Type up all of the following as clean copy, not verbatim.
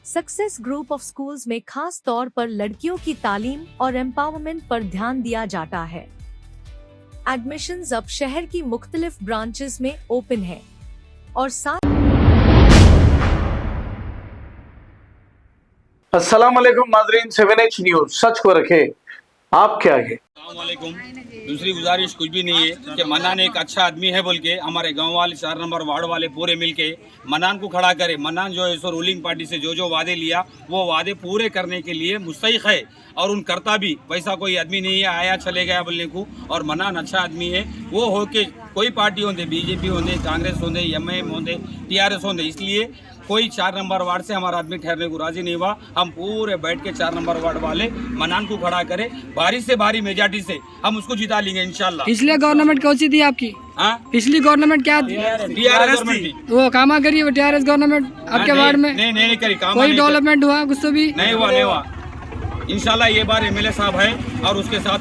Success group of schools में खास तौर पर लड़कियों की तालीम और एम्पावरमेंट पर ध्यान दिया जाता है। एडमिशंस अब शहर की मुख्तलिफ ब्रांचेस में ओपन है और साथ अस्सलाम वालेकुम नाज़रीन, 7H न्यूज सच को रखे आपके आगे। अस्सलामुअलैकुम। दूसरी गुजारिश कुछ भी नहीं है कि मन्नान एक अच्छा आदमी है बोल के हमारे गांव वाले 4 नंबर वार्ड वाले पूरे मिलके मन्नान को खड़ा करे। मन्नान जो है सो रूलिंग पार्टी से जो वादे लिया वो वादे पूरे करने के लिए मुस्तहिक है और उन करता भी। वैसा कोई आदमी नहीं है आया चले गया बोलने को। और मन्नान अच्छा आदमी है, वो हो के कोई पार्टी होंगे, बीजेपी होंगे, कांग्रेस होंगे, एमआईएम होंगे, टीआरएस होंगे, इसलिए कोई 4 नंबर वार्ड से हमारा आदमी ठहरने को राजी नहीं हुआ। हम पूरे बैठ के 4 नंबर वार्ड वाले मन्नान को खड़ा करे, भारी से भारी मेजॉरिटी से हम उसको जिता लेंगे इंशाल्लाह। पिछले गवर्नमेंट कौन सी थी आपकी? पिछली गवर्नमेंट क्या थी? टीआरएस थी। वो कामा करी वो टीआरएस गवर्नमेंट आपके वार्ड में? नहीं करी। कोई डेवलपमेंट हुआ कुछ तो भी नहीं हुआ। इंशाल्लाह ये बार एमएलए साहब है और उसके साथ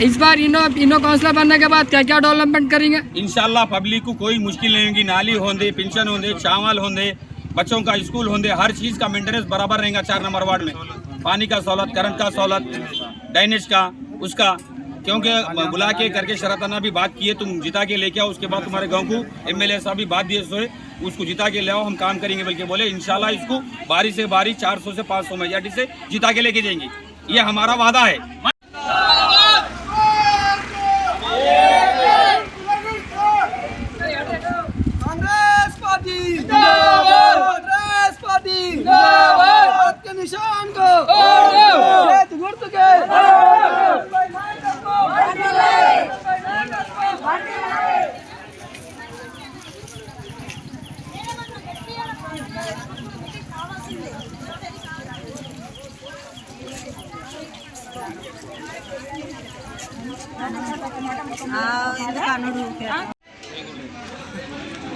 इस बार इनो काउंसलर बनने के बाद क्या क्या डेवलपमेंट करेंगे? इंशाल्लाह पब्लिक को कोई मुश्किल नहीं होगी। नाली होंगे, पेंशन होंगे, चावल होंगे, बच्चों का स्कूल होंगे, हर चीज़ का मेंटेनेंस बराबर रहेगा 4 नंबर वार्ड में। पानी का सहूलत, करंट का सहूलत, ड्रेनेज का, उसका क्योंकि बुला के करके शराताना भी बात किए, तुम जिता के लेके आओ, उसके बाद तुम्हारे गांव को एमएलए साहब भी बात दिए सोए उसको जिता के ले आओ, हम काम करेंगे बल्कि बोले इंशाल्लाह इसको बारी से बारी 400 से 500 मेजॉरिटी से जिता के लेके जाएंगे। ये हमारा वादा है। निशान को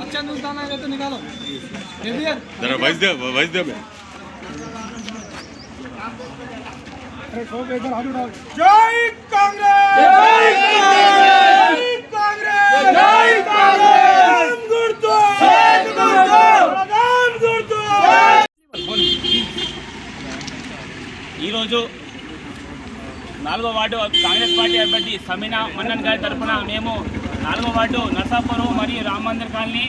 अच्छा नुकसान आएगा तो निकालो। जरा वॉइस दे मैं। जय कांग्रेस, जय कांग्रेस, जय कांग्रेस, गुर्दो, गुर्दो। ఈరోజు 4వ వార్డు కాంగ్రెస్ పార్టీ అభ్యర్థి సమీనా మన్నన్ గారి తరఫున మేము 4వ వార్డు నర్సాపురం మరియు రామ్ మందిర్ కాలనీ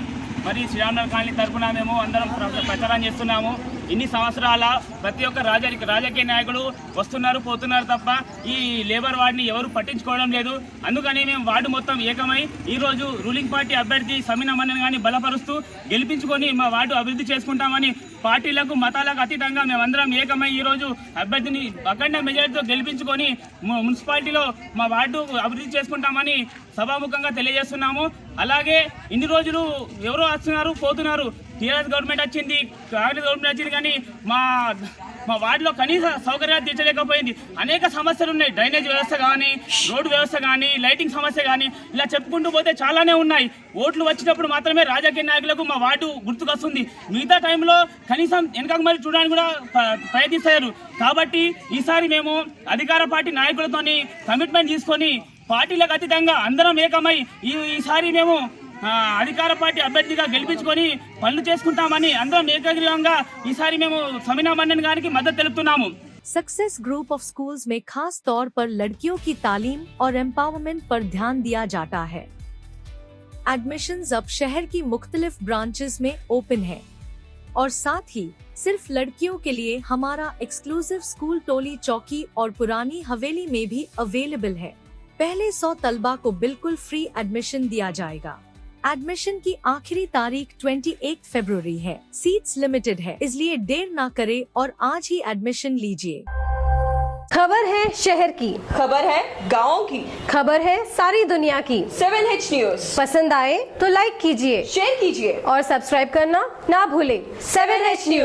మరియు శ్రీరామ్నగర్ కాలనీ తరఫున మేము అందరం ప్రచారం చేస్తున్నాము. ఇన్ని సంవత్సరాల ప్రతి ఒక్క రాజకీయ నాయకుడు వస్తున్నారు పోతున్నారు తప్ప ఈ లేబర్ వార్డుని ఎవరు పట్టించుకోవడం లేదు. అందుకని మేము వార్డు మొత్తం ఏకమై ఈరోజు రూలింగ్ పార్టీ అభ్యర్థి సమీనా మన్నన్ గారిని బలపరుస్తూ గెలిపించుకొని మా వార్డు అభివృద్ధి చేసుకుంటామని పార్టీలకు మతాలకు అతీతంగా మేమందరం ఏకమై ఈరోజు అభ్యర్థిని అఖండ మెజారిటీతో గెలిపించుకొని మున్సిపాలిటీలో మా వార్డు అభివృద్ధి చేసుకుంటామని సభాముఖంగా తెలియజేస్తున్నాము. అలాగే ఇన్ని రోజులు ఎవరో వస్తున్నారు పోతున్నారు, టీఆర్ఎస్ గవర్నమెంట్ వచ్చింది, కాంగ్రెస్ గవర్నమెంట్ వచ్చింది, కానీ మా వార్డులో కనీస సౌకర్యాలు తీర్చలేకపోయింది. అనేక సమస్యలు ఉన్నాయి, డ్రైనేజ్ వ్యవస్థ కానీ, రోడ్డు వ్యవస్థ కానీ, లైటింగ్ సమస్య కానీ, ఇలా చెప్పుకుంటూ పోతే చాలానే ఉన్నాయి. ఓట్లు వచ్చినప్పుడు మాత్రమే రాజకీయ నాయకులకు మా వార్డు గుర్తుకొస్తుంది. మిగతా టైంలో కనీసం వెనక మరి చూడడానికి కూడా ప్రయత్నిస్తారు. కాబట్టి ఈసారి మేము అధికార పార్టీ నాయకులతోని కమిట్మెంట్ తీసుకొని పార్టీలకు అతీతంగా అందరం ఏకమై ఈసారి మేము అధికార పార్టీ అభ్యర్థిగా గెలిపించుకొని పనులు చేసుకుంటామని అందరం ఏకగ్రీవంగా ఈసారి మేము సమీనా మన్నన్ గారికి మద్దతు తెలుపుతున్నాము. सक्सेस ग्रुप ऑफ स्कूल्स में खास तौर पर लड़कियों की तालीम और एम्पावरमेंट पर ध्यान दिया जाता है। एडमिशंस अब शहर की मुख्तलिफ ब्रांचेस में ओपन है और साथ ही सिर्फ लड़कियों के लिए हमारा एक्सक्लूसिव स्कूल टोली चौकी और पुरानी हवेली में भी अवेलेबल है। पहले 100 तलबा को बिल्कुल फ्री एडमिशन दिया जाएगा। एडमिशन की आखिरी तारीख 28 फरवरी है। सीट्स लिमिटेड है, इसलिए देर ना करे और आज ही एडमिशन लीजिए। खबर है शहर की, खबर है गाँव की, खबर है सारी दुनिया की। 7H न्यूज पसंद आए तो लाइक कीजिए, शेयर कीजिए और सब्सक्राइब करना ना भूलें। 7H news.